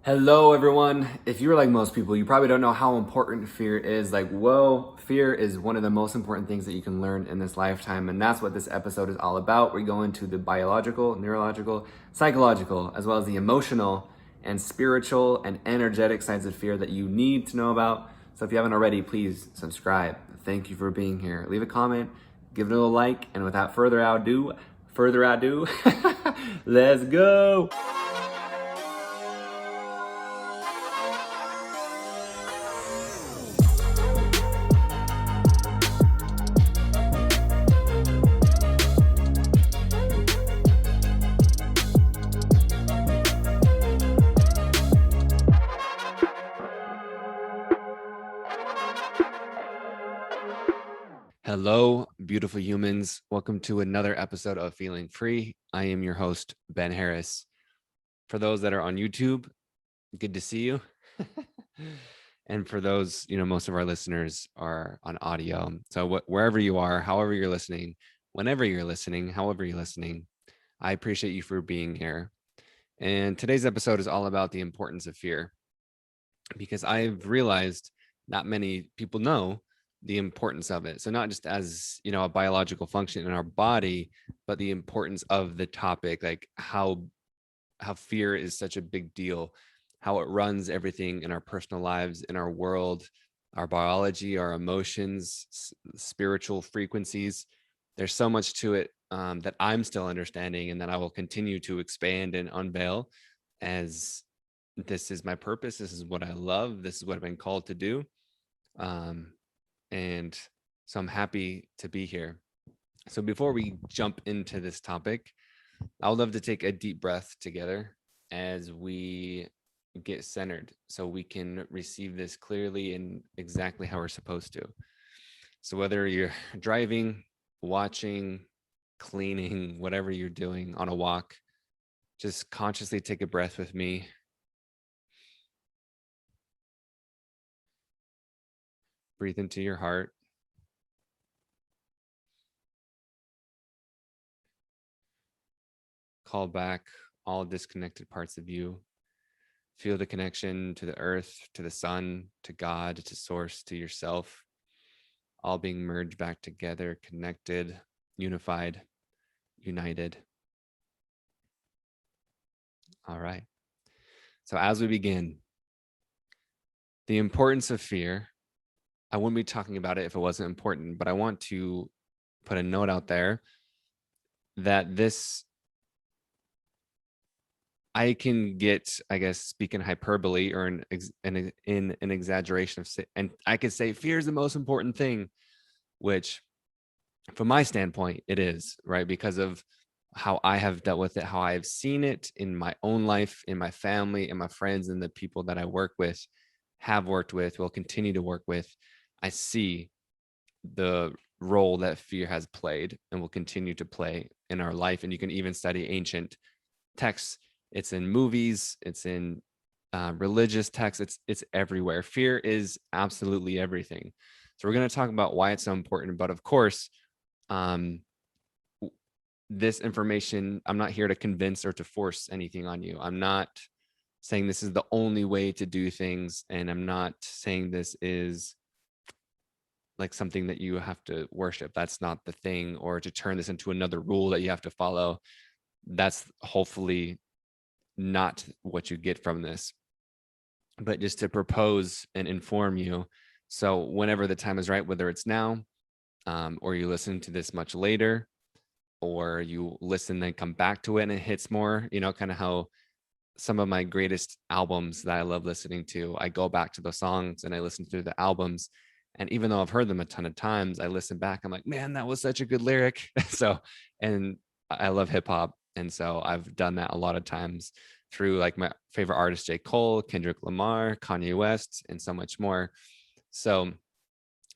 Hello, everyone. If you're like most people, you probably don't know how important fear is. Fear is one of the most important things that you can learn in this lifetime. And that's what this episode is all about. We're going to the biological, neurological, psychological, as well as the emotional and spiritual and energetic sides of fear that you need to know about. So if you haven't already, please subscribe. Thank you for being here. Leave a comment, give it a like, and without further ado, let's go. Hello, beautiful humans. Welcome to another episode of Feeling Free. I am your host, Ben Harris. For those that are on YouTube, good to see you. And for those, most of our listeners are on audio. So wherever you are, however you're listening, whenever you're listening, however you're listening, I appreciate you for being here. And today's episode is all about the importance of fear, because I've realized not many people know the importance of it. So not just as, a biological function in our body, but the importance of the topic, like how fear is such a big deal, how it runs everything in our personal lives, in our world, our biology, our emotions, spiritual frequencies. There's so much to it that I'm still understanding, and that I will continue to expand and unveil, as this is my purpose. This is what I love. This is what I've been called to do. And so I'm happy to be here. So before we jump into this topic, I would love to take a deep breath together as we get centered, so we can receive this clearly and exactly how we're supposed to. So whether you're driving, watching, cleaning, whatever you're doing on a walk, just consciously take a breath with me. Breathe into your heart. Call back all disconnected parts of you. Feel the connection to the earth, to the sun, to God, to source, to yourself, all being merged back together, connected, unified, united. All right. So as we begin, the importance of fear, I wouldn't be talking about it if it wasn't important, but I want to put a note out there that this, I can get, I guess, speaking hyperbole or in an exaggeration of, and I could say fear is the most important thing, which from my standpoint, it is, right? Because of how I have dealt with it, how I've seen it in my own life, in my family, and my friends, and the people that I work with, have worked with, will continue to work with. I see the role that fear has played and will continue to play in our life. And you can even study ancient texts. It's in movies, it's in religious texts, it's everywhere. Fear is absolutely everything. So we're going to talk about why it's so important. But of course, this information, I'm not here to convince or to force anything on you. I'm not saying this is the only way to do things, and I'm not saying this is like something that you have to worship. That's not the thing. Or to turn this into another rule that you have to follow. That's hopefully not what you get from this, but just to propose and inform you. So whenever the time is right, whether it's now, or you listen to this much later, or you listen then come back to it and it hits more, kind of how some of my greatest albums that I love listening to, I go back to the songs and I listen to the albums. And even though I've heard them a ton of times, I listen back, I'm like, man, that was such a good lyric. So, and I love hip hop. And so I've done that a lot of times through like my favorite artists, J. Cole, Kendrick Lamar, Kanye West, and so much more. So,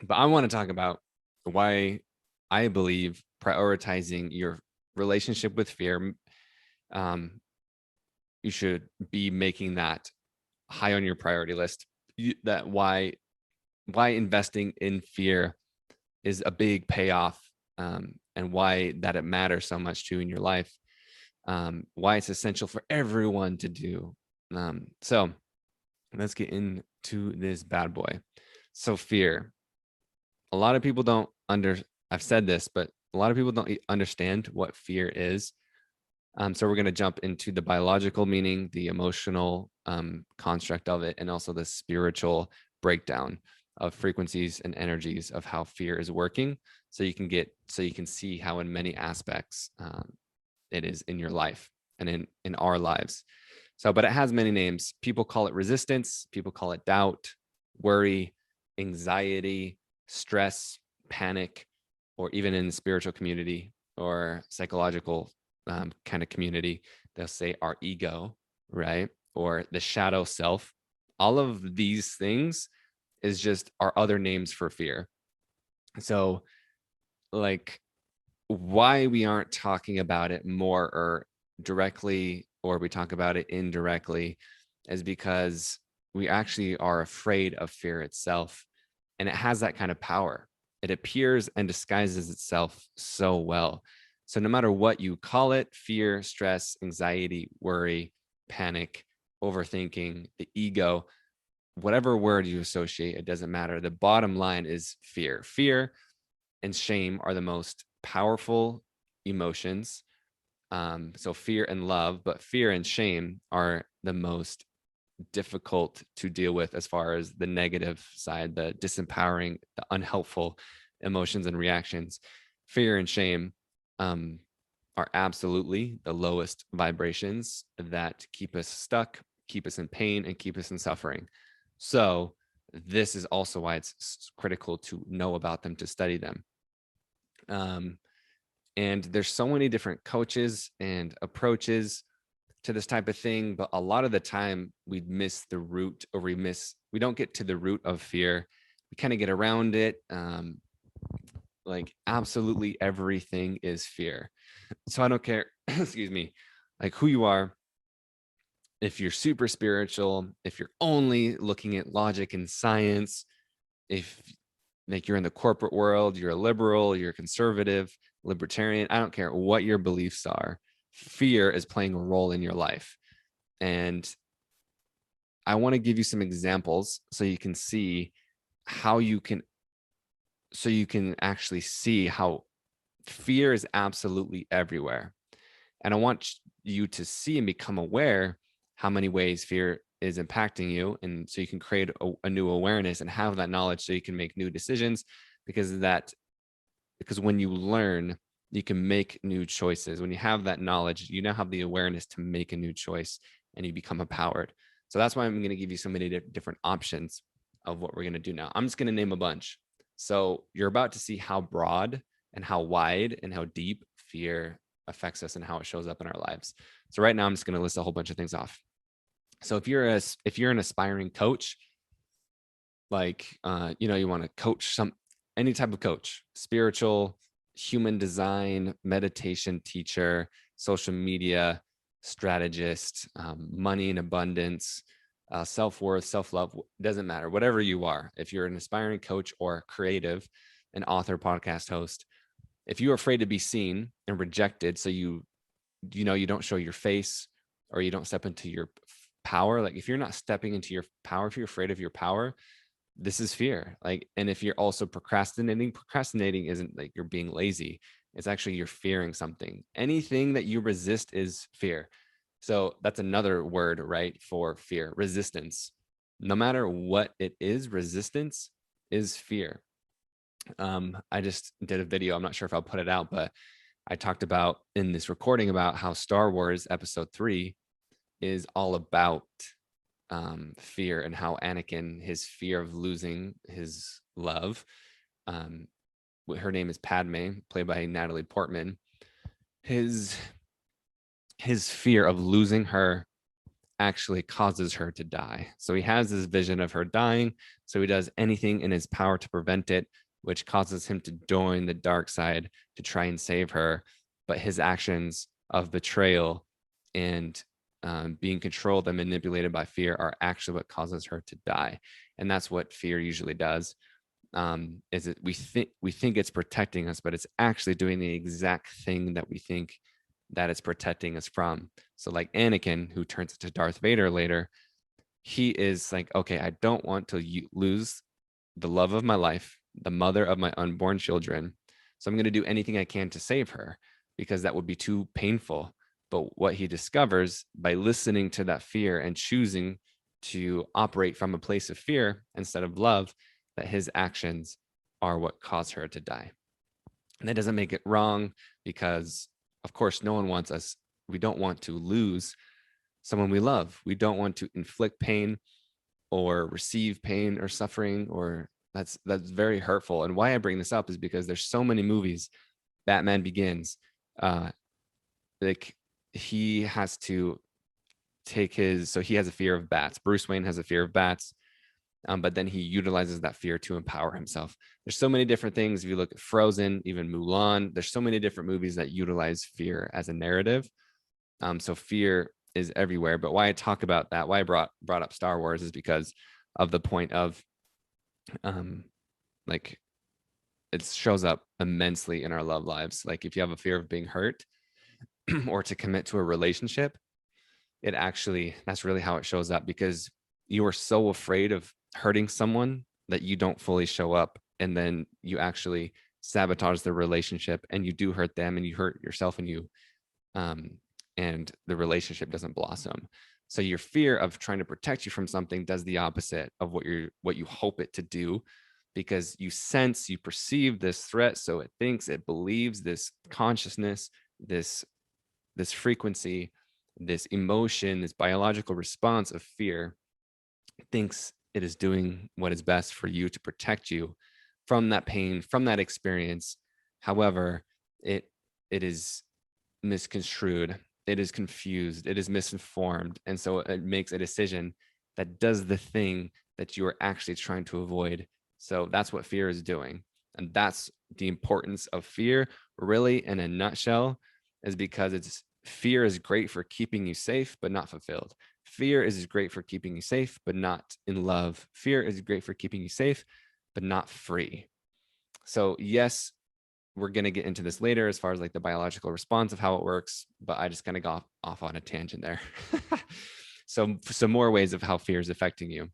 but I want to talk about why I believe prioritizing your relationship with fear, you should be making that high on your priority list. That why investing in fear is a big payoff, and why that it matters so much too in your life. Why it's essential for everyone to do. So let's get into this bad boy. So fear. A lot of people don't I've said this, but a lot of people don't understand what fear is. So we're going to jump into the biological meaning, the emotional construct of it, and also the spiritual breakdown of frequencies and energies of how fear is working. So you can see how in many aspects it is in your life and in our lives. So, but it has many names. People call it resistance. People call it doubt, worry, anxiety, stress, panic, or even in the spiritual community or psychological kind of community, they'll say our ego, right? Or the shadow self. All of these things is just our other names for fear. So, like, why we aren't talking about it more or directly, or we talk about it indirectly, is because we actually are afraid of fear itself. And it has that kind of power. It appears and disguises itself so well. So no matter what you call it, fear, stress, anxiety, worry, panic, overthinking, the ego, whatever word you associate, it doesn't matter. The bottom line is fear. Fear and shame are the most powerful emotions. So fear and love, but fear and shame are the most difficult to deal with as far as the negative side, the disempowering, the unhelpful emotions and reactions. Fear and shame are absolutely the lowest vibrations that keep us stuck, keep us in pain, and keep us in suffering. So this is also why it's critical to know about them, to study them. And there's so many different coaches and approaches to this type of thing, but a lot of the time we miss the root, or we don't get to the root of fear. We kind of get around it. Like absolutely everything is fear. So I don't care, excuse me, like who you are, if you're super spiritual, if you're only looking at logic and science, if like you're in the corporate world, you're a liberal, you're a conservative, libertarian, I don't care what your beliefs are, fear is playing a role in your life. And I want to give you some examples so you can see how you can actually see how fear is absolutely everywhere. And I want you to see and become aware how many ways fear is impacting you. And so you can create a new awareness and have that knowledge so you can make new decisions, because when you learn, you can make new choices. When you have that knowledge, you now have the awareness to make a new choice and you become empowered. So that's why I'm going to give you so many different options of what we're going to do now. I'm just going to name a bunch. So you're about to see how broad and how wide and how deep fear affects us and how it shows up in our lives. So right now I'm just going to list a whole bunch of things off. So if you're an aspiring coach, like you want to coach any type of coach, spiritual, human design, meditation teacher, social media strategist, money and abundance, self-worth, self-love, doesn't matter, whatever you are. If you're an aspiring coach or creative, an author, podcast host, if you're afraid to be seen and rejected, so you don't show your face, or you don't step into your power, like if you're not stepping into your power, if you're afraid of your power, this is fear. Like, and if you're also procrastinating isn't like you're being lazy, it's actually you're fearing something. Anything that you resist is fear. So that's another word, right, for fear: resistance. No matter what it is, resistance is fear. I just did a video, I'm not sure if I'll put it out, but I talked about in this recording about how Star Wars Episode 3 is all about fear, and how Anakin, his fear of losing his love, her name is Padme, played by Natalie Portman, his fear of losing her actually causes her to die. So he has this vision of her dying, so he does anything in his power to prevent it, which causes him to join the dark side to try and save her. But his actions of betrayal and being controlled and manipulated by fear are actually what causes her to die. And that's what fear usually does. Is it we think it's protecting us, but it's actually doing the exact thing that we think that it's protecting us from. So like Anakin, who turns into Darth Vader later, he is like, okay, I don't want to lose the love of my life, the mother of my unborn children. So I'm going to do anything I can to save her because that would be too painful. But what he discovers by listening to that fear and choosing to operate from a place of fear instead of love, that his actions are what caused her to die. And that doesn't make it wrong because, of course, no one wants us. We don't want to lose someone we love. We don't want to inflict pain or receive pain or suffering, or that's very hurtful. And why I bring this up is because there's so many movies. Batman Begins, like he has to take his, so he has a fear of bats. Bruce Wayne has a fear of bats, but then he utilizes that fear to empower himself. There's so many different things. If you look at Frozen, even Mulan, there's so many different movies that utilize fear as a narrative. So fear is everywhere. But why I talk about that, why I brought up Star Wars, is because of the point of like it shows up immensely in our love lives. Like if you have a fear of being hurt or to commit to a relationship, it actually, that's really how it shows up, because you are so afraid of hurting someone that you don't fully show up, and then you actually sabotage the relationship and you do hurt them and you hurt yourself, and you and the relationship doesn't blossom. So your fear of trying to protect you from something does the opposite of what you hope it to do, because you sense, you perceive this threat, so it thinks, it believes, this consciousness, this frequency, this emotion, this biological response of fear thinks it is doing what is best for you to protect you from that pain, from that experience. However, it is misconstrued, it is confused, it is misinformed, and so it makes a decision that does the thing that you are actually trying to avoid. So that's what fear is doing, and that's the importance of fear, really, in a nutshell, is because it's fear is great for keeping you safe but not fulfilled. Fear is great for keeping you safe but not in love. Fear is great for keeping you safe but not free. So yes, we're going to get into this later as far as like the biological response of how it works, but I just kind of got off on a tangent there. So some more ways of how fear is affecting you.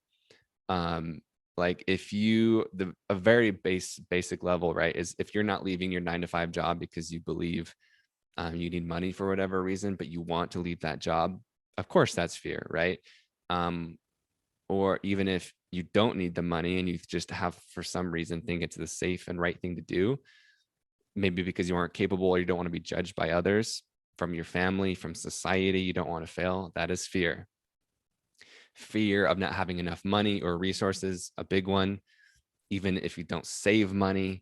Like if you, a very basic level, right, is if you're not leaving your 9-to-5 job because you believe you need money for whatever reason, but you want to leave that job, of course that's fear, right? Or even if you don't need the money and you just have for some reason think it's the safe and right thing to do, maybe because you aren't capable or you don't want to be judged by others, from your family, from society, you don't want to fail, that is fear. Fear of not having enough money or resources, a big one. Even if you don't save money,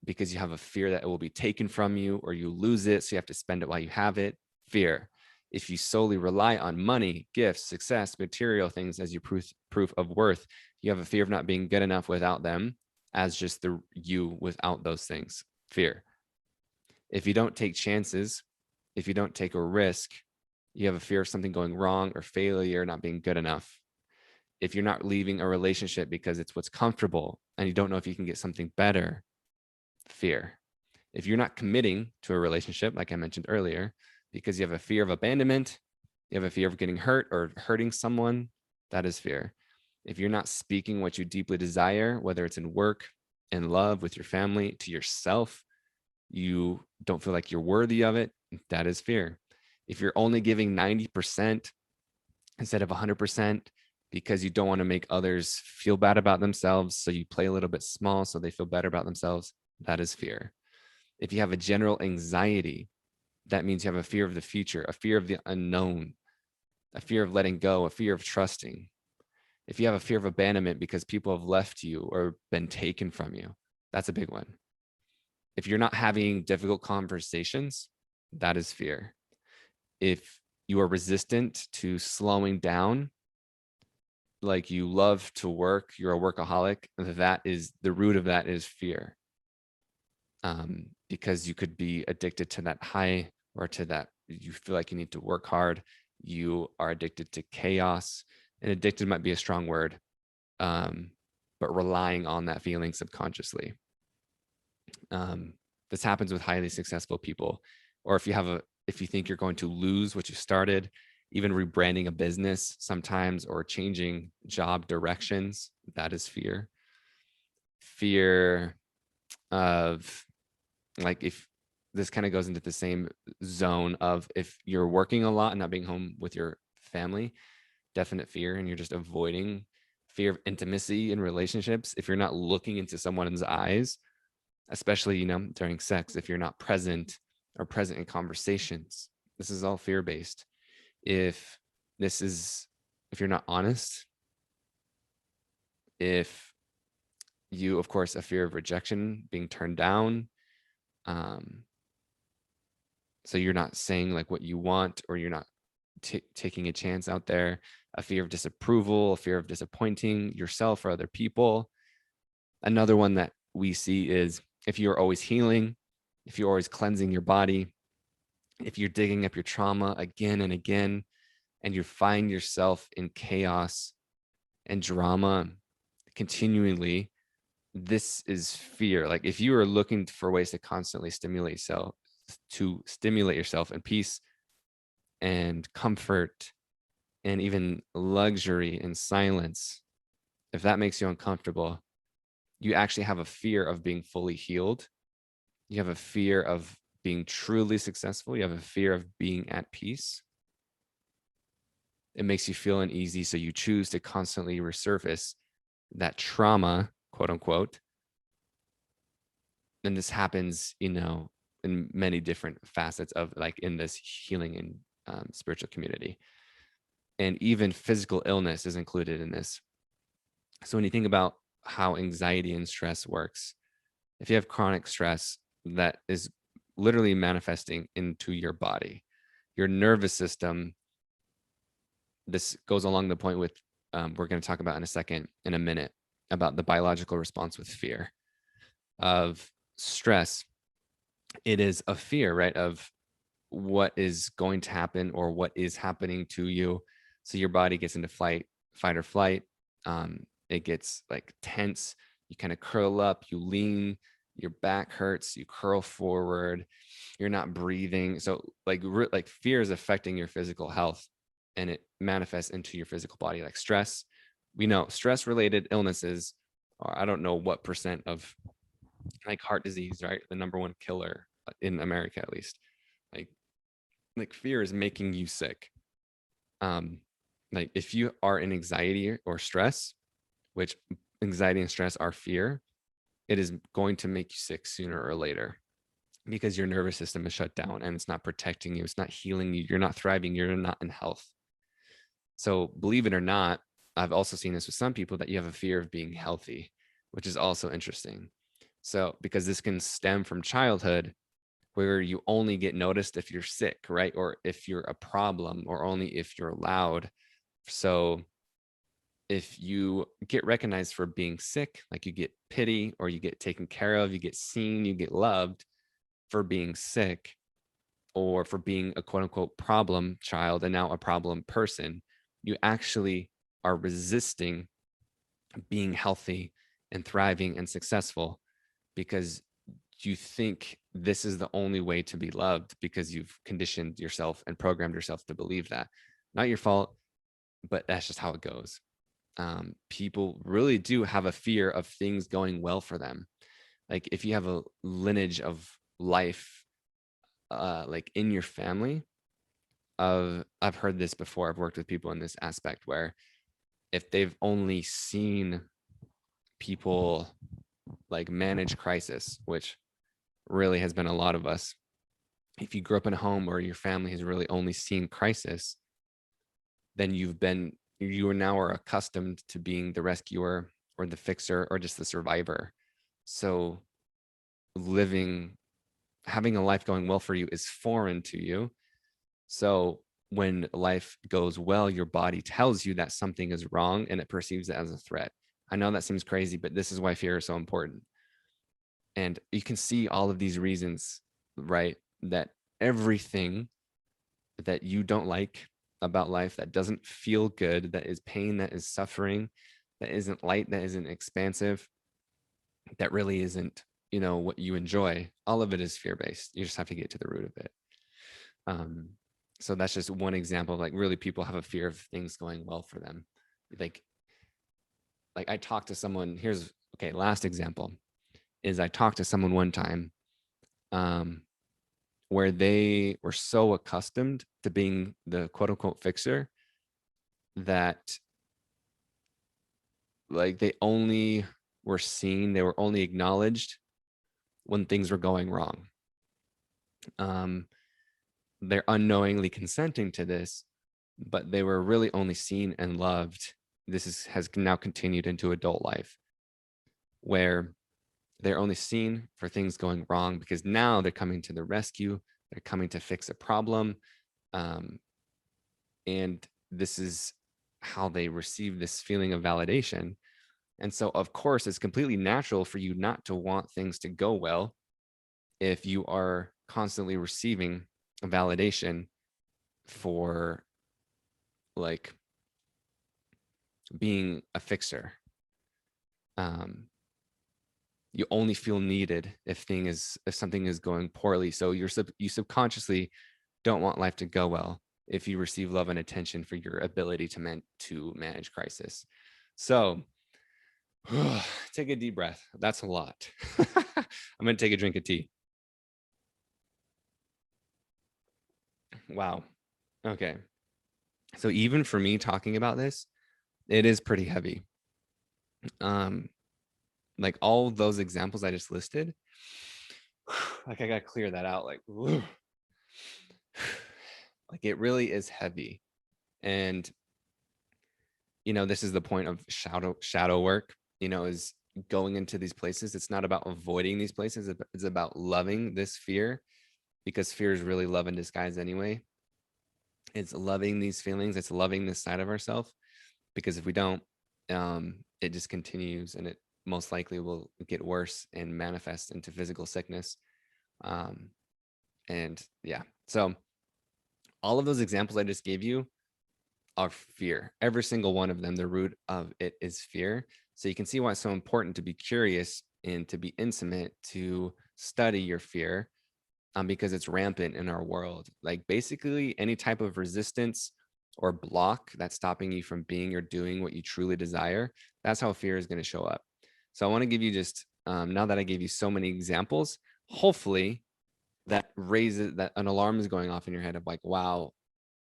because you have a fear that it will be taken from you or you lose it, so you have to spend it while you have it, fear. If you solely rely on money, gifts, success, material things as your proof of worth, you have a fear of not being good enough without them, as just the you without those things, fear. If you don't take chances, if you don't take a risk, you have a fear of something going wrong or failure, not being good enough. If you're not leaving a relationship because it's what's comfortable and you don't know if you can get something better, fear. If you're not committing to a relationship, like I mentioned earlier, because you have a fear of abandonment, you have a fear of getting hurt or hurting someone, that is fear. If you're not speaking what you deeply desire, whether it's in work, in love, with your family, to yourself, you don't feel like you're worthy of it, that is fear. If you're only giving 90% instead of 100% because you don't want to make others feel bad about themselves, so you play a little bit small so they feel better about themselves, that is fear. If you have a general anxiety, that means you have a fear of the future, a fear of the unknown, a fear of letting go, a fear of trusting. If you have a fear of abandonment because people have left you or been taken from you, that's a big one. If you're not having difficult conversations, that is fear. If you are resistant to slowing down, like you love to work, you're a workaholic, that is the root of that is fear. Because you could be addicted to that high, or to that, you feel like you need to work hard. You are addicted to chaos, and addicted might be a strong word, but relying on that feeling subconsciously. This happens with highly successful people. or if you think you're going to lose what you started, even rebranding a business sometimes, or changing job directions, that is fear. Fear of, like, if this kind of goes into the same zone of, if you're working a lot and not being home with your family, definite fear, and you're just avoiding. Fear of intimacy in relationships, if you're not looking into someone's eyes, especially, during sex, if you're not present or present in conversations, this is all fear based. If this is, if you're not honest, if you, of course, a fear of rejection, being turned down, um, so you're not saying like what you want, or you're not taking a chance out there, a fear of disapproval, a fear of disappointing yourself or other people. Another one that we see is, if you're always healing, if you're always cleansing your body, if you're digging up your trauma again and again, and you find yourself in chaos and drama continually, this is fear. Like, if you are looking for ways to constantly stimulate yourself in peace and comfort and even luxury and silence, if that makes you uncomfortable, you actually have a fear of being fully healed. You have a fear of being truly successful. You have a fear of being at peace. It makes you feel uneasy, so you choose to constantly resurface that trauma, quote unquote. And this happens, in many different facets of, like, in this healing and spiritual community. And even physical illness is included in this. So when you think about how anxiety and stress works, if you have chronic stress that is literally manifesting into your body, your nervous system, this goes along the point with, we're going to talk about in a minute, about the biological response with fear of stress. It is a fear, right, of what is going to happen or what is happening to you. So your body gets into fight or flight. It gets like tense. You kind of curl up, you lean, your back hurts, you curl forward, you're not breathing. So like fear is affecting your physical health, and it manifests into your physical body. Like stress, we know stress related illnesses are, I don't know what percent of, like, heart disease, right? The number one killer in America, at least. Like, fear is making you sick. Like, if you are in anxiety or stress, which anxiety and stress are fear, it is going to make you sick sooner or later, because your nervous system is shut down and it's not protecting you. It's not healing you. You're not thriving. You're not in health. So believe it or not, I've also seen this with some people, that you have a fear of being healthy, which is also interesting. So, because this can stem from childhood, where you only get noticed if you're sick, right? Or if you're a problem, or only if you're loud. So if you get recognized for being sick, like you get pity, or you get taken care of, you get seen, you get loved for being sick, or for being a quote unquote problem child and now a problem person, you actually are resisting being healthy and thriving and successful, because you think this is the only way to be loved, because you've conditioned yourself and programmed yourself to believe that. Not your fault, but that's just how it goes. People really do have a fear of things going well for them. Like, if you have a lineage of life, like in your family, I've heard this before. I've worked with people in this aspect, where if they've only seen people like manage crisis, which really has been a lot of us. If you grew up in a home where your family has really only seen crisis, then you are now accustomed to being the rescuer or the fixer or just the survivor. So having a life going well for you is foreign to you. So when life goes well, your body tells you that something is wrong and it perceives it as a threat. I know that seems crazy, but this is why fear is so important. And you can see all of these reasons, right? That everything that you don't like about life, that doesn't feel good, that is pain, that is suffering, that isn't light, that isn't expansive, that really isn't, what you enjoy, all of it is fear based. You just have to get to the root of it. So that's just one example of like really people have a fear of things going well for them. Like I talked to someone, last example is I talked to someone one time where they were so accustomed to being the quote unquote fixer that like they only were seen, they were only acknowledged when things were going wrong. They're unknowingly consenting to this, but they were really only seen and loved. Has now continued into adult life where they're only seen for things going wrong because now they're coming to the rescue. They're coming to fix a problem. And this is how they receive this feeling of validation. And so, of course, it's completely natural for you not to want things to go well if you are constantly receiving validation for like being a fixer. You only feel needed if something is going poorly. So you subconsciously don't want life to go well if you receive love and attention for your ability to manage crisis. So take a deep breath. That's a lot. I'm going to take a drink of tea. Wow. Okay. So even for me talking about this, it is pretty heavy. Like all those examples I just listed, like I got to clear that out. Like it really is heavy. And this is the point of shadow work, is going into these places. It's not about avoiding these places. It's about loving this fear, because fear is really love in disguise anyway. It's loving these feelings. It's loving this side of ourselves, because if we don't, it just continues, and it most likely will get worse and manifest into physical sickness. And yeah, so all of those examples I just gave you are fear. Every single one of them, the root of it is fear. So you can see why it's so important to be curious and to be intimate, to study your fear, because it's rampant in our world. Like basically any type of resistance or block that's stopping you from being or doing what you truly desire, that's how fear is going to show up. So I want to give you just, now that I gave you so many examples, hopefully that an alarm is going off in your head of like, wow.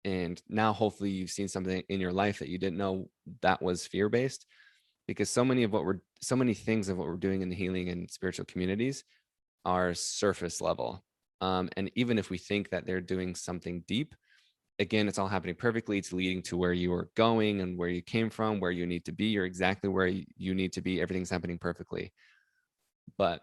And now hopefully you've seen something in your life that you didn't know that was fear-based, because so many things of what we're doing in the healing and spiritual communities are surface level. And even if we think that they're doing something deep, again, it's all happening perfectly. It's leading to where you are going and where you came from, where you need to be. You're exactly where you need to be. Everything's happening perfectly. But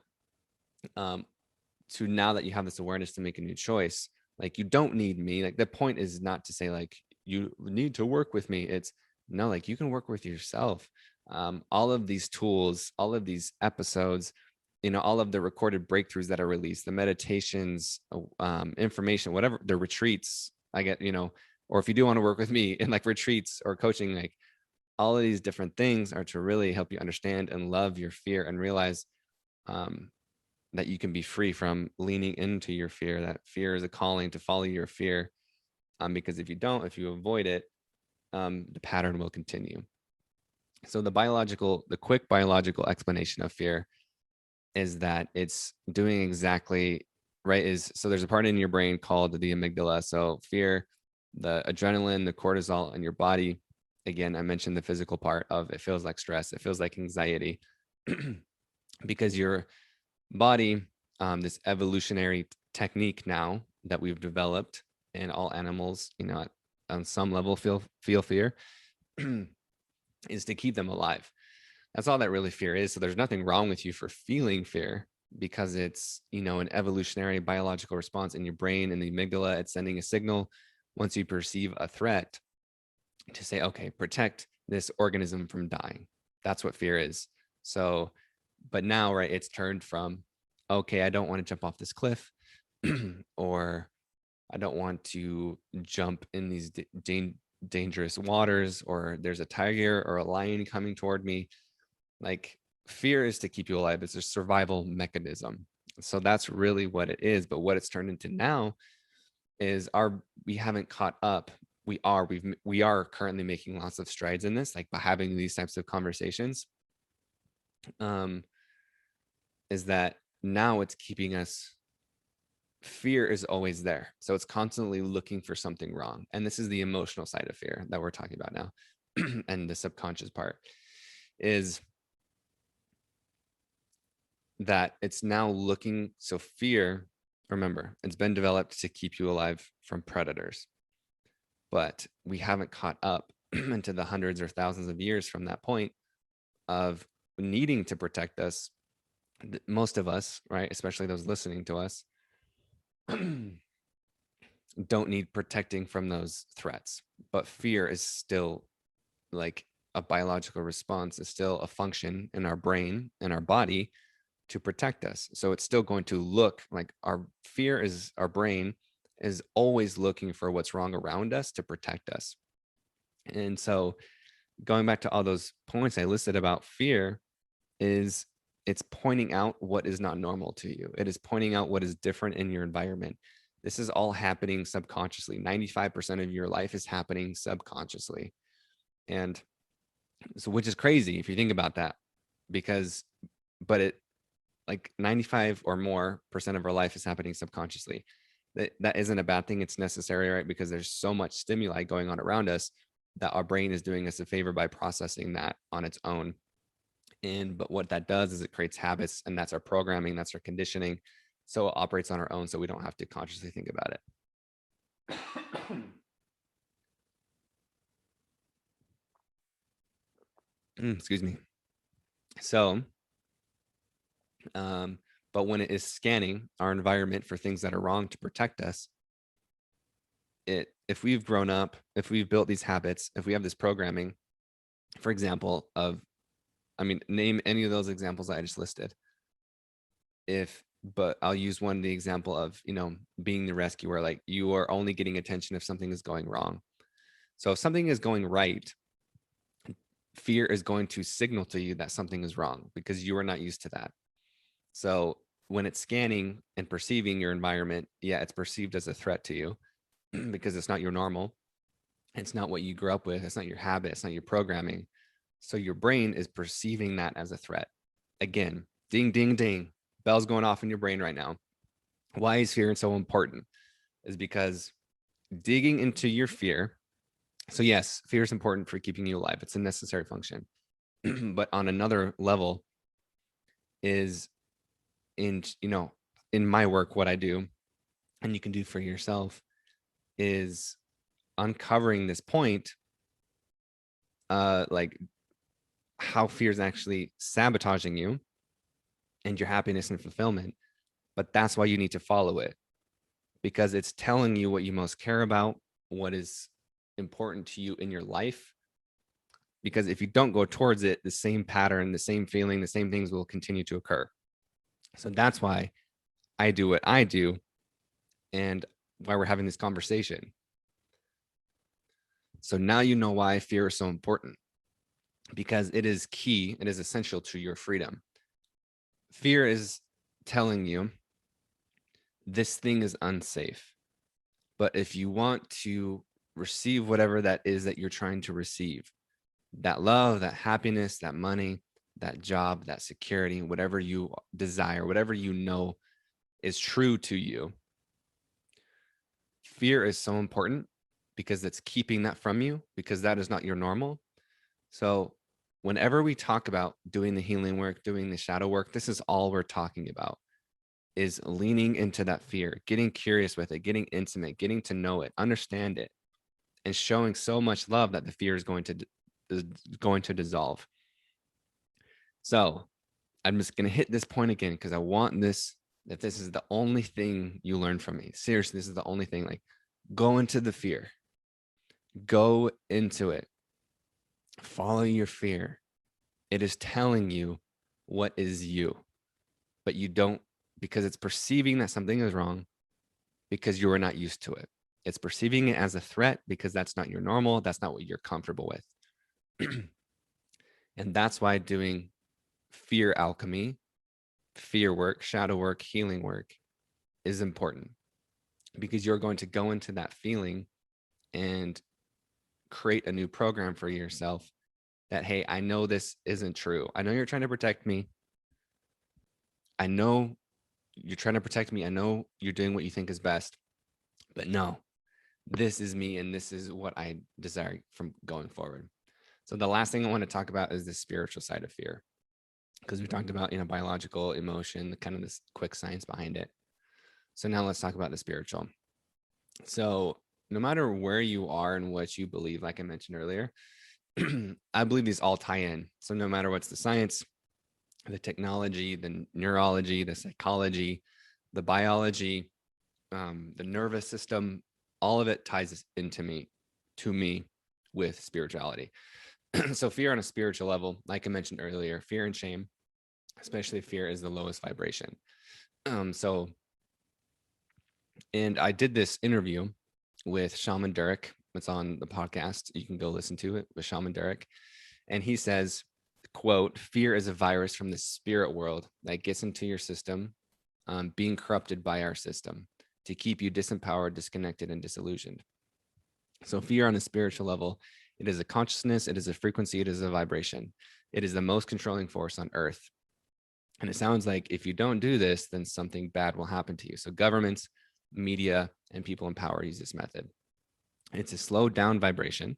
to now that you have this awareness to make a new choice, like you don't need me. Like the point is not to say like you need to work with me. It's no, like you can work with yourself. All of these tools, all of these episodes, all of the recorded breakthroughs that are released, the meditations, information, whatever, the retreats I get, or if you do want to work with me in like retreats or coaching, like all of these different things are to really help you understand and love your fear and realize that you can be free from leaning into your fear. That fear is a calling to follow your fear. Because if you avoid it, the pattern will continue. So the quick biological explanation of fear is that it's doing exactly right. So there's a part in your brain called the amygdala. So fear, the adrenaline, the cortisol in your body. Again, I mentioned the physical part of it feels like stress. It feels like anxiety because your body, this evolutionary technique now that we've developed, and all animals, on some level feel fear, is to keep them alive. That's all that really fear is. So there's nothing wrong with you for feeling fear, because it's, an evolutionary biological response in your brain, and the amygdala. It's sending a signal once you perceive a threat to say, okay, protect this organism from dying. That's what fear is. So, but now, right, it's turned from, okay, I don't want to jump off this cliff, or I don't want to jump in these dangerous waters, or there's a tiger or a lion coming toward me. Like fear is to keep you alive. It's a survival mechanism. So that's really what it is. But what it's turned into now is we haven't caught up. We are currently making lots of strides in this, like by having these types of conversations. Is that now it's keeping us, fear is always there. So it's constantly looking for something wrong. And this is the emotional side of fear that we're talking about now. And the subconscious part is that it's now looking. So fear, remember, it's been developed to keep you alive from predators, but we haven't caught up into the hundreds or thousands of years from that point of needing to protect us. Most of us, right, especially those listening to us, don't need protecting from those threats, but fear is still like a biological response, is still a function in our brain and our body to protect us. So it's still going to look like our fear is, our brain is always looking for what's wrong around us to protect us. And so going back to all those points I listed about fear, is it's pointing out what is not normal to you. It is pointing out what is different in your environment. This is all happening subconsciously. 95% of your life is happening subconsciously. And so, which is crazy if you think about that, because, but it, like 95 or more percent of our life is happening subconsciously. That isn't a bad thing. It's necessary, right? Because there's so much stimuli going on around us that our brain is doing us a favor by processing that on its own. And but what that does is it creates habits, and that's our programming, that's our conditioning. So it operates on our own, so we don't have to consciously think about it. Excuse me. So, but when it is scanning our environment for things that are wrong to protect us, if we've grown up, if we've built these habits, if we have this programming, for example, name any of those examples I just listed. But I'll use the example of, being the rescuer. Like, you are only getting attention if something is going wrong. So if something is going right, fear is going to signal to you that something is wrong because you are not used to that. So when it's scanning and perceiving your environment, yeah, it's perceived as a threat to you because it's not your normal. It's not what you grew up with. It's not your habit. It's not your programming. So your brain is perceiving that as a threat. Again, ding, ding, ding. Bells going off in your brain right now. Why is fear so important? Is because digging into your fear. So yes, fear is important for keeping you alive. It's a necessary function. But on another level is in my work, what I do, and you can do for yourself, is uncovering this point, like how fear is actually sabotaging you and your happiness and fulfillment. But that's why you need to follow it, because it's telling you what you most care about, what is important to you in your life. Because if you don't go towards it, the same pattern, the same feeling, the same things will continue to occur. So that's why I do what I do and why we're having this conversation. So now you know why fear is so important, because it is key, it is essential to your freedom. Fear is telling you this thing is unsafe. But if you want to receive whatever that is that you're trying to receive, that love, that happiness, that money, that job, that security, whatever you desire, whatever you know is true to you, fear is so important because it's keeping that from you, because that is not your normal. So whenever we talk about doing the healing work, doing the shadow work, this is all we're talking about, is leaning into that fear, getting curious with it, getting intimate, getting to know it, understand it, and showing so much love that the fear is going to dissolve. So I'm just going to hit this point again because I want that this is the only thing you learn from me. Seriously, this is the only thing. Like, go into the fear, go into it, follow your fear. It is telling you what is you, but you don't, because it's perceiving that something is wrong because you are not used to it. It's perceiving it as a threat because that's not your normal. That's not what you're comfortable with. And that's why doing fear alchemy, fear work, shadow work, healing work is important. because you're going to go into that feeling and create a new program for yourself that, hey, I know this isn't true. I know you're trying to protect me. I know you're trying to protect me. I know you're doing what you think is best, but no, this is me and this is what I desire from going forward. So the last thing I want to talk about is the spiritual side of fear, because we talked about, biological, emotion, the kind of this quick science behind it. So now let's talk about the spiritual. So no matter where you are and what you believe, like I mentioned earlier, I believe these all tie in. So no matter what's the science, the technology, the neurology, the psychology, the biology, the nervous system, all of it ties into me, to me, with spirituality. So fear on a spiritual level, like I mentioned earlier, fear and shame, especially fear, is the lowest vibration. So, and I did this interview with Shaman Durek. It's on the podcast. You can go listen to it with Shaman Durek. And he says, quote, fear is a virus from the spirit world that gets into your system, being corrupted by our system to keep you disempowered, disconnected, and disillusioned. So fear on a spiritual level, it is a consciousness, it is a frequency, it is a vibration. It is the most controlling force on earth. And it sounds like if you don't do this, then something bad will happen to you. So governments, media, and people in power use this method. It's a slow down vibration,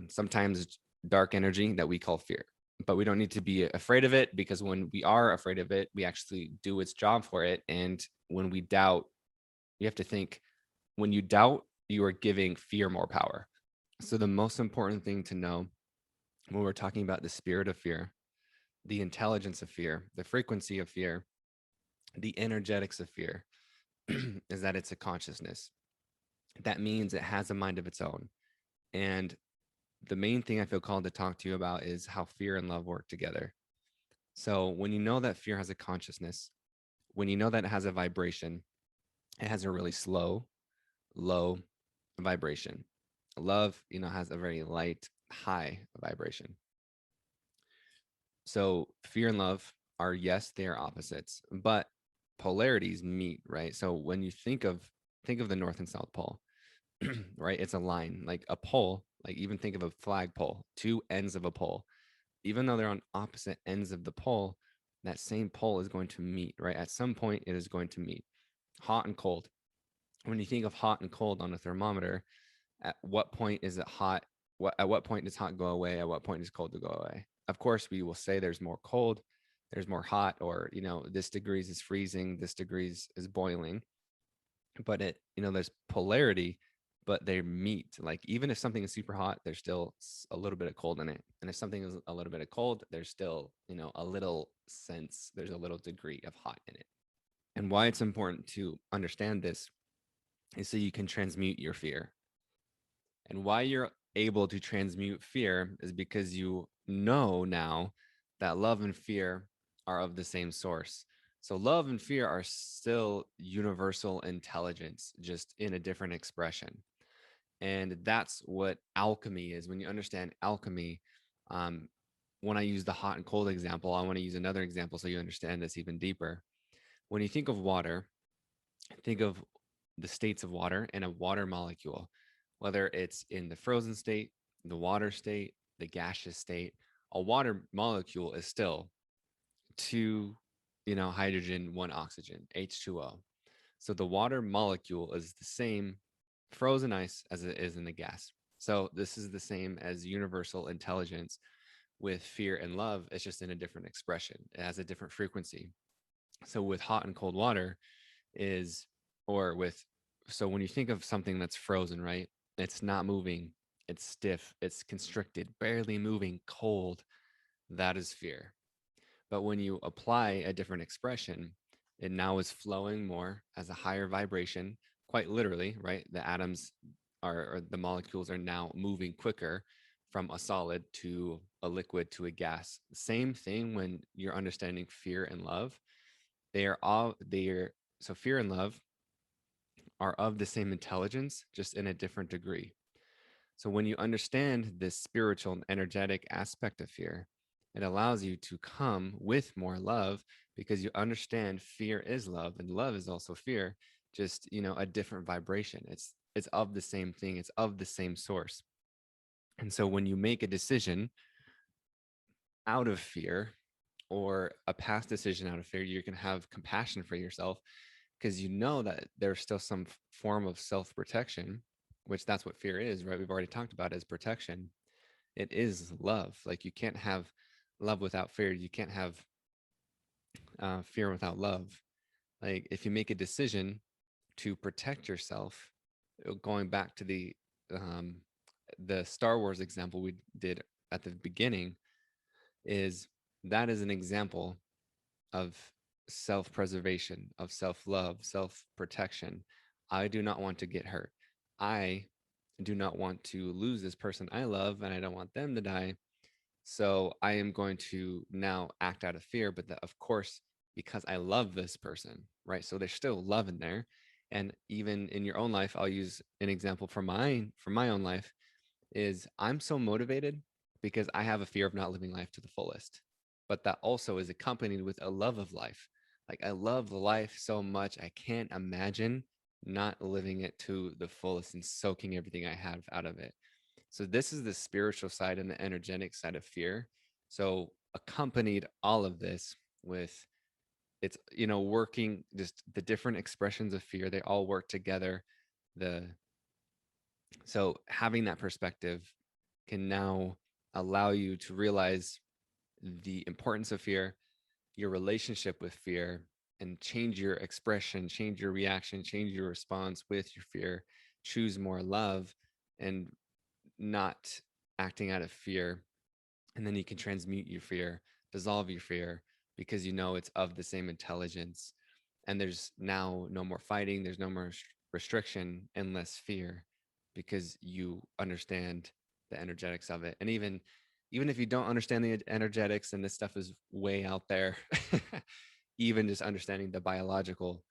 sometimes dark energy that we call fear. But we don't need to be afraid of it, because when we are afraid of it, we actually do its job for it. And when we doubt, you have to think, when you doubt, you are giving fear more power. So the most important thing to know when we're talking about the spirit of fear, the intelligence of fear, the frequency of fear, the energetics of fear, is that it's a consciousness. That means it has a mind of its own. And the main thing I feel called to talk to you about is how fear and love work together. So when you know that fear has a consciousness, when you know that it has a vibration, it has a really slow, low vibration. Love, has a very light, high vibration. So fear and love are, yes, they are opposites, but polarities meet, right? So when you think of the North and South Pole, right? It's a line, like a pole, like even think of a flagpole, two ends of a pole. Even though they're on opposite ends of the pole, that same pole is going to meet, right? At some point, it is going to meet. Hot and cold. When you think of hot and cold on a thermometer, at what point is it hot? At what point does hot go away? At what point does cold to go away? Of course, we will say there's more cold, there's more hot, or this degrees is freezing, this degrees is boiling. But there's polarity, but they meet. Like even if something is super hot, there's still a little bit of cold in it, and if something is a little bit of cold, there's still a little sense, there's a little degree of hot in it. And why it's important to understand this is so you can transmute your fear. And why you're able to transmute fear is because you know now that love and fear are of the same source. So love and fear are still universal intelligence, just in a different expression. And that's what alchemy is. When you understand alchemy, um, when I use the hot and cold example, I want to use another example so you understand this even deeper. When you think of water, think of the states of water and a water molecule, whether it's in the frozen state, the water state, the gaseous state. A water molecule is still two, hydrogen, one oxygen, H2O. So the water molecule is the same frozen ice as it is in the gas. So this is the same as universal intelligence with fear and love. It's just in a different expression. It has a different frequency. So with hot and cold water is, or with, so when you think of something that's frozen, right? It's not moving, it's stiff, it's constricted, barely moving, cold. That is fear. But when you apply a different expression, it now is flowing more, as a higher vibration, quite literally, right? The atoms or the molecules are now moving quicker from a solid to a liquid to a gas. Same thing when you're understanding fear and love. So fear and love are of the same intelligence, just in a different degree. So when you understand this spiritual and energetic aspect of fear, it allows you to come with more love, because you understand fear is love and love is also fear. just, a different vibration. It's of the same thing, it's of the same source. And so when you make a decision out of fear, or a past decision out of fear, you can have compassion for yourself, because you know that there's still some form of self-protection, which that's what fear is, right? We've already talked about as protection. It is love. Like, you can't have love without fear. You can't have fear without love. Like, if you make a decision to protect yourself, going back to um, the Star Wars example we did at the beginning, is that is an example of self-preservation, of self-love, self-protection. I do not want to get hurt. I do not want to lose this person I love, and I don't want them to die. So I am going to now act out of fear, but of course, because I love this person, right? So there's still love in there. And even in your own life, I'll use an example from my own life, is I'm so motivated because I have a fear of not living life to the fullest. But that also is accompanied with a love of life. Like, I love life so much, I can't imagine not living it to the fullest and soaking everything I have out of it. So this is the spiritual side and the energetic side of fear. So accompanied all of this with, it's, working, just the different expressions of fear, they all work together. The So having that perspective can now allow you to realize the importance of fear, your relationship with fear, and change your expression, change your reaction, change your response with your fear. Choose more love and not acting out of fear. And then you can transmute your fear, dissolve your fear, because it's of the same intelligence. And there's now no more fighting, there's no more restriction and less fear, because you understand the energetics of it. And even if you don't understand the energetics and this stuff is way out there, even just understanding the biological,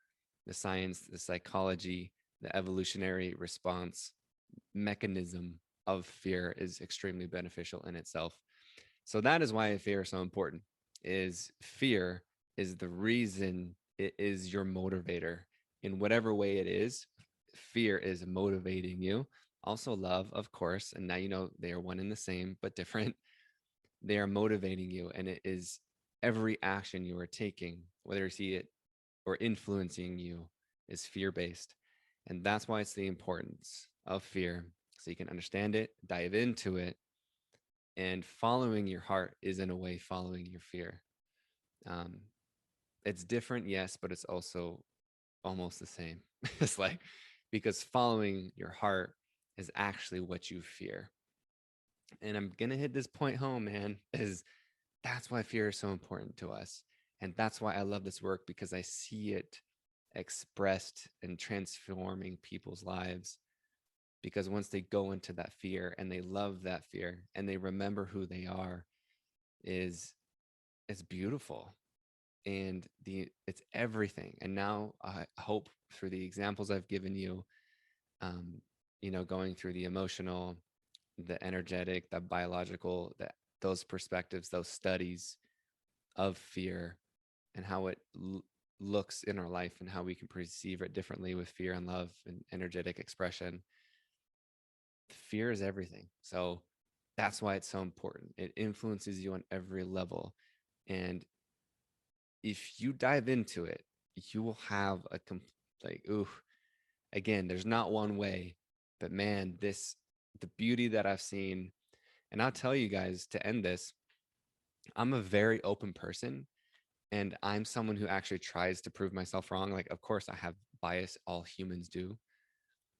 the science, the psychology, the evolutionary response mechanism of fear is extremely beneficial in itself. So that is why fear is so important. Is fear is the reason, it is your motivator in whatever way it is. Fear is motivating you. Also love, of course, and now they are one and the same but different. They are motivating you, and it is every action you are taking, whether you see it or influencing you, is fear based. And that's why it's the importance of fear, so you can understand it, dive into it. And following your heart is, in a way, following your fear. um, it's different, yes, but it's also almost the same. It's like, because following your heart is actually what you fear. And I'm gonna hit this point home, man, is that's why fear is so important to us. And that's why I love this work, because I see it expressed and transforming people's lives. Because once they go into that fear and they love that fear and they remember who they are, is it's beautiful. And it's everything. And now I hope, through the examples I've given you, um, going through the emotional, the energetic, the biological, those perspectives, those studies of fear, and how it looks in our life, and how we can perceive it differently with fear and love and energetic expression. Fear is everything. So that's why it's so important. It influences you on every level. And if you dive into it, you will have like, ooh, again, there's not one way, but man, the beauty that I've seen. And I'll tell you guys, to end this, I'm a very open person, and I'm someone who actually tries to prove myself wrong. Like, of course, I have bias, all humans do,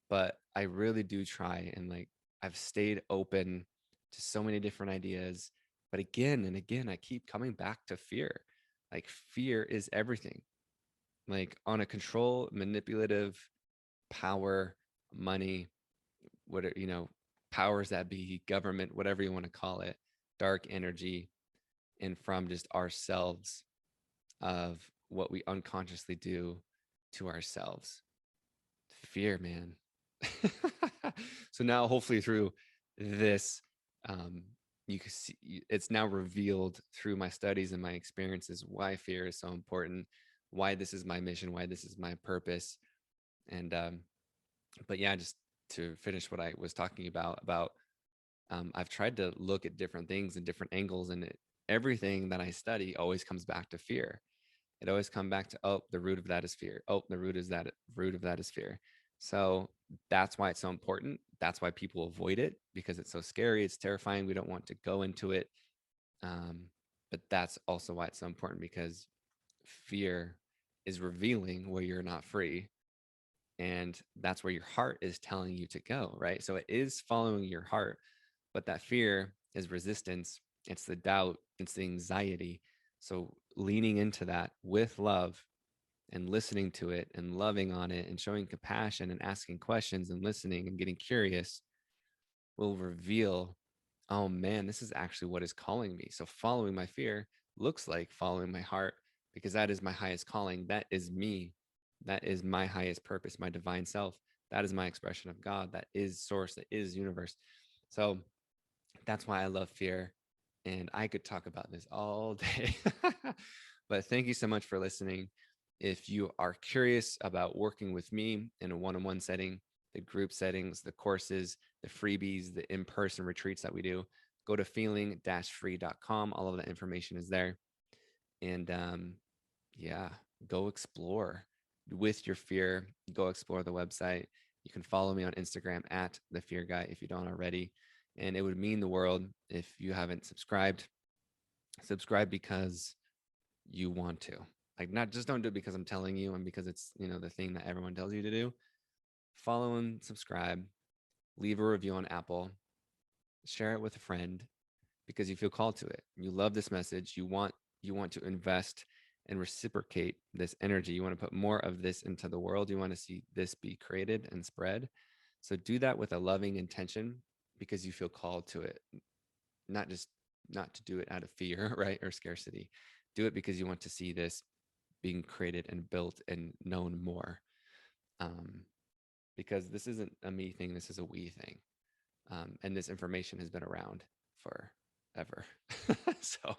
but I really do try. And like, I've stayed open to so many different ideas. But again and again, I keep coming back to fear. Like, fear is everything. Like, on a control, manipulative, power, money, whatever, powers that be, government, whatever you want to call it, dark energy, and from just ourselves, of what we unconsciously do to ourselves. Fear, man. So now, hopefully, through this, um, you can see it's now revealed through my studies and my experiences why fear is so important, why this is my mission, why this is my purpose. And but yeah, just to finish what I was talking about I've tried to look at different things and different angles, and everything that I study always comes back to fear. It always comes back to, oh, the root of that is fear. Oh, the root of that is fear. So that's why it's so important. That's why people avoid it, because it's so scary. It's terrifying. We don't want to go into it. Um, but that's also why it's so important, because fear is revealing where you're not free. And that's where your heart is telling you to go, right? So it is following your heart, but that fear is resistance. It's the doubt, it's the anxiety. So leaning into that with love and listening to it and loving on it and showing compassion and asking questions and listening and getting curious will reveal, oh man, this is actually what is calling me. So following my fear looks like following my heart, because that is my highest calling. That is me. That is my highest purpose, my divine self. That is my expression of God. That is source. That is universe. So that's why I love fear. And I could talk about this all day. But thank you so much for listening. If you are curious about working with me in a one on one setting, the group settings, the courses, the freebies, the in person retreats that we do, go to feeling free.com. All of that information is there. And yeah, go explore with your fear. Go explore the website. You can follow me on Instagram at the fear guy if you don't already. And it would mean the world if you haven't subscribed. Subscribe because you want to. Like, not just don't do it because I'm telling you and because it's, the thing that everyone tells you to do. Follow and subscribe. Leave a review on Apple. Share it with a friend because you feel called to it. You love this message. You want to invest and reciprocate this energy. You want to put more of this into the world. You want to see this be created and spread. So do that with a loving intention because you feel called to it, not just not to do it out of fear, right? Or scarcity. Do it because you want to see this being created and built and known more. Um, because this isn't a me thing, this is a we thing. And this information has been around forever. So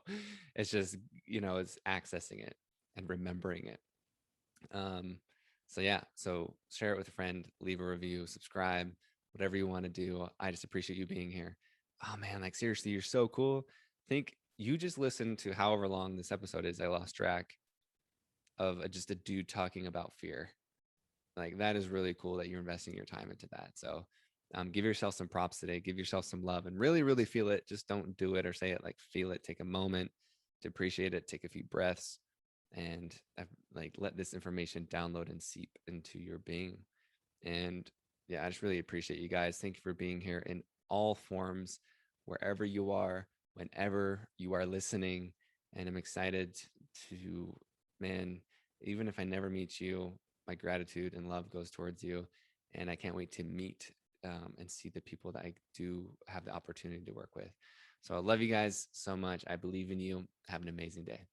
it's just, it's accessing it and remembering it. Um, so yeah, so share it with a friend, leave a review, subscribe, whatever you want to do. I just appreciate you being here. Oh man, like seriously, you're so cool. Think you just listened to however long this episode is. I lost track of just a dude talking about fear. Like that is really cool that you're investing your time into that. So give yourself some props today. Give yourself some love and really, really feel it. Just don't do it or say it. Like feel it. Take a moment to appreciate it. Take a few breaths and like let this information download and seep into your being. And yeah, I just really appreciate you guys. Thank you for being here in all forms, wherever you are, whenever you are listening. And I'm excited to, man, even if I never meet you, my gratitude and love goes towards you. And I can't wait to meet and see the people that I do have the opportunity to work with. So I love you guys so much. I believe in you. Have an amazing day.